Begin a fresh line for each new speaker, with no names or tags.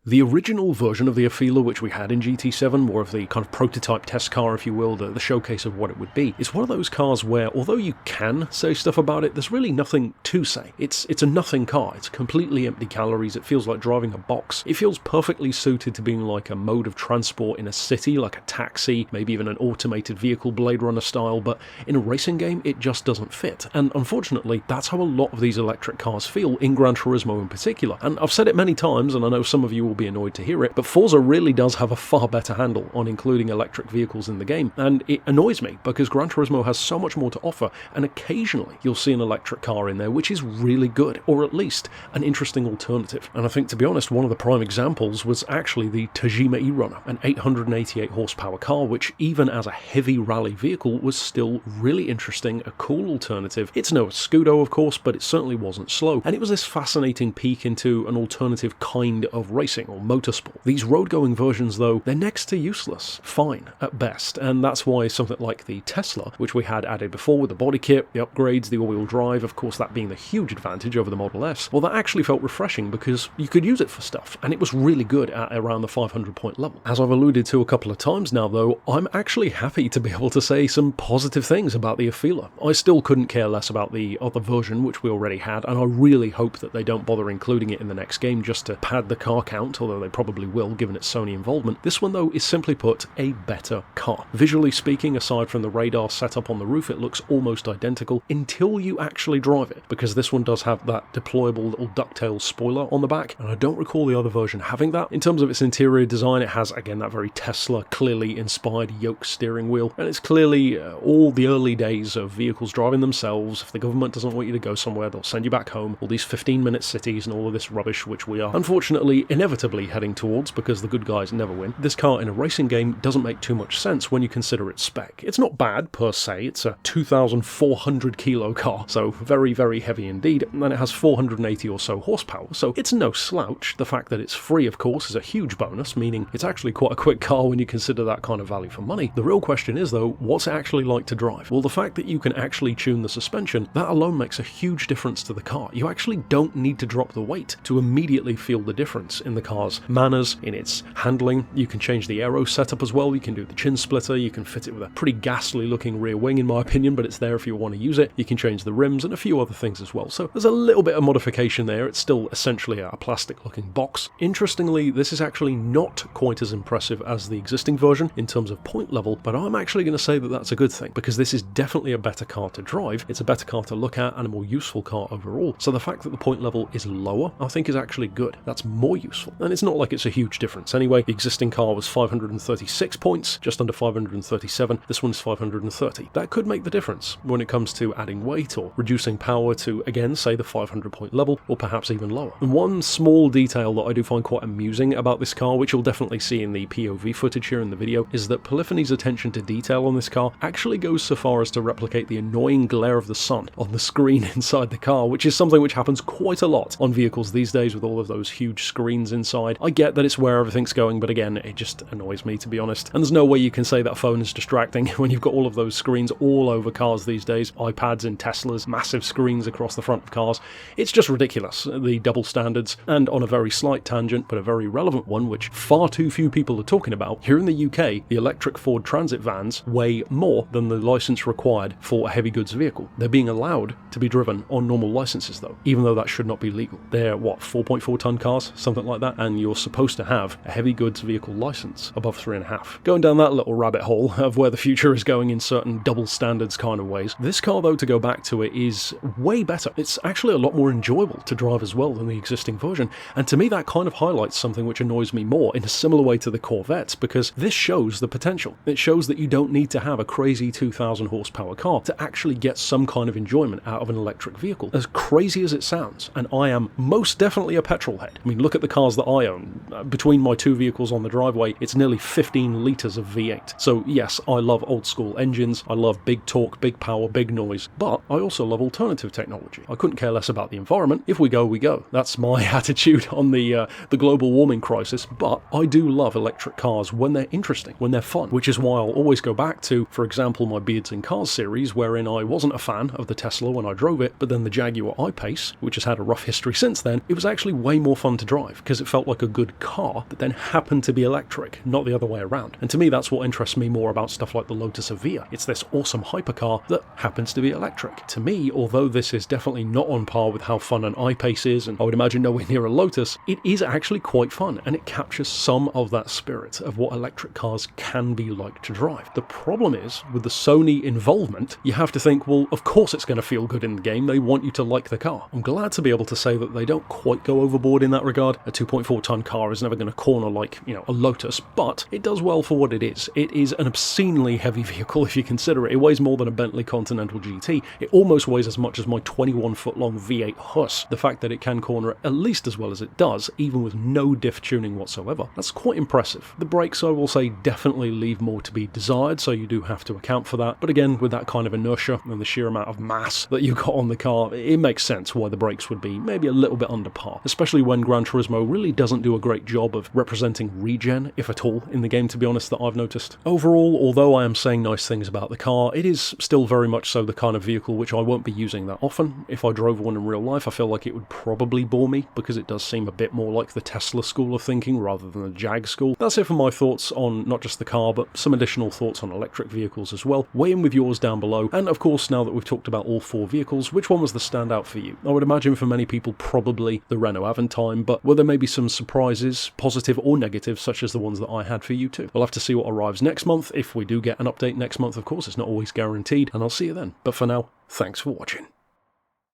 The original version of the Afeela, which we had in GT7, more of the kind of prototype test car, if you will, the showcase of what it would be, is one of those cars where, although you can say stuff about it, there's really nothing to say. It's a nothing car. It's completely empty calories. It feels like driving a box. It feels perfectly suited to being like a mode of transport in a city, like a taxi, maybe even an automated vehicle, Blade Runner style, but in a racing game, it just doesn't fit. And unfortunately, that's how a lot of these electric cars feel, in Gran Turismo in particular. And I've said it many times, and I know some of you will be annoyed to hear it, but Forza really does have a far better handle on including electric vehicles in the game, and it annoys me because Gran Turismo has so much more to offer, and occasionally you'll see an electric car in there which is really good, or at least an interesting alternative. And I think, to be honest, one of the prime examples was actually the Tajima E-Runner, an 888 horsepower car which, even as a heavy rally vehicle, was still really interesting, a cool alternative. It's no Scudo, of course, but it certainly wasn't slow, and it was this fascinating peek into an alternative kind of racing, or motorsport. These road-going versions, though, they're next to useless, fine at best, and that's why something like the Tesla, which we had added before with the body kit, the upgrades, the all-wheel drive, of course that being the huge advantage over the Model S, well, that actually felt refreshing because you could use it for stuff, and it was really good at around the 500 point level. As I've alluded to a couple of times now, though, I'm actually happy to be able to say some positive things about the Afeela. I still couldn't care less about the other version, which we already had, and I really hope that they don't bother including it in the next game just to pad the car count, although they probably will, given its Sony involvement. This one, though, is simply put a better car. Visually speaking, aside from the radar setup on the roof, it looks almost identical until you actually drive it, because this one does have that deployable little ducktail spoiler on the back, and I don't recall the other version having that. In terms of its interior design, it has, again, that very Tesla, clearly inspired yoke steering wheel, and it's clearly all the early days of vehicles driving themselves. If the government doesn't want you to go somewhere, they'll send you back home. All these 15-minute cities and all of this rubbish, which we are unfortunately inevitably heading towards because the good guys never win. This car in a racing game doesn't make too much sense when you consider its spec. It's not bad per se. It's a 2,400 kilo car, so very, very heavy indeed, and then it has 480 or so horsepower, so it's no slouch. The fact that it's free, of course, is a huge bonus, meaning it's actually quite a quick car when you consider that kind of value for money. The real question is, though, what's it actually like to drive? Well, the fact that you can actually tune the suspension, that alone makes a huge difference to the car. You actually don't need to drop the weight to immediately feel the difference in the car's manners, in its handling. You can change the aero setup as well. You can do the chin splitter. You can fit it with a pretty ghastly looking rear wing, in my opinion, but it's there if you want to use it. You can change the rims and a few other things as well. So there's a little bit of modification there. It's still essentially a plastic looking box. Interestingly, this is actually not quite as impressive as the existing version in terms of point level, but I'm actually going to say that that's a good thing, because this is definitely a better car to drive. It's a better car to look at and a more useful car overall. So the fact that the point level is lower, I think, is actually good. That's more useful. And it's not like it's a huge difference anyway. The existing car was 536 points, just under 537. This one's 530. That could make the difference when it comes to adding weight or reducing power to, again, say the 500 point level, or perhaps even lower. And one small detail that I do find quite amusing about this car, which you'll definitely see in the POV footage here in the video, is that Polyphony's attention to detail on this car actually goes so far as to replicate the annoying glare of the sun on the screen inside the car, which is something which happens quite a lot on vehicles these days with all of those huge screens inside. I get that it's where everything's going, but again, it just annoys me, to be honest. And there's no way you can say that phone is distracting when you've got all of those screens all over cars these days. iPads in Teslas, massive screens across the front of cars. It's just ridiculous, the double standards. And on a very slight tangent, but a very relevant one, which far too few people are talking about, here in the UK, the electric Ford Transit vans weigh more than the license required for a heavy goods vehicle. They're being allowed to be driven on normal licenses, though, even though that should not be legal. They're, 4.4 ton cars, something like that, and you're supposed to have a heavy goods vehicle license above 3.5. Going down that little rabbit hole of where the future is going in certain double standards kind of ways. This car, though, to go back to it, is way better. It's actually a lot more enjoyable to drive as well than the existing version, and to me that kind of highlights something which annoys me more in a similar way to the Corvettes, because this shows the potential. It shows that you don't need to have a crazy 2,000 horsepower car to actually get some kind of enjoyment out of an electric vehicle, as crazy as it sounds, and I am most definitely a petrol head. I mean, look at the cars that I own. Between my two vehicles on the driveway, it's nearly 15 litres of V8. So yes, I love old school engines, I love big torque, big power, big noise, but I also love alternative technology. I couldn't care less about the environment. If we go, we go. That's my attitude on the global warming crisis, but I do love electric cars when they're interesting, when they're fun, which is why I'll always go back to, for example, my Beards and Cars series, wherein I wasn't a fan of the Tesla when I drove it, but then the Jaguar I-Pace, which has had a rough history since then, it was actually way more fun to drive, because it felt like a good car that then happened to be electric, not the other way around. And to me, that's what interests me more about stuff like the Lotus Evija. It's this awesome hypercar that happens to be electric. To me, although this is definitely not on par with how fun an I-Pace is, and I would imagine nowhere near a Lotus, it is actually quite fun, and it captures some of that spirit of what electric cars can be like to drive. The problem is, with the Sony involvement, you have to think, well, of course it's going to feel good in the game, they want you to like the car. I'm glad to be able to say that they don't quite go overboard in that regard. A 2.4 ton car is never going to corner like, a Lotus, but it does well for what it is. It is an obscenely heavy vehicle if you consider it. It weighs more than a Bentley Continental GT. It almost weighs as much as my 21-foot long V8 Huss. The fact that it can corner at least as well as it does, even with no diff tuning whatsoever, that's quite impressive. The brakes, I will say, definitely leave more to be desired, so you do have to account for that. But again, with that kind of inertia and the sheer amount of mass that you got on the car, it makes sense why the brakes would be maybe a little bit under par, especially when Gran Turismo really doesn't do a great job of representing regen, if at all, in the game, to be honest, that I've noticed. Overall, although I am saying nice things about the car, it is still very much so the kind of vehicle which I won't be using that often. If I drove one in real life, I feel like it would probably bore me, because it does seem a bit more like the Tesla school of thinking rather than the Jag school. That's it for my thoughts on not just the car, but some additional thoughts on electric vehicles as well. Weigh in with yours down below, and of course, now that we've talked about all four vehicles, which one was the standout for you? I would imagine for many people probably the Renault Aventime, but were there maybe some surprises, positive or negative, such as the ones that I had for you too? We'll have to see what arrives next month. If we do get an update next month, of course, it's not always guaranteed, and I'll see you then. But for now, thanks for watching.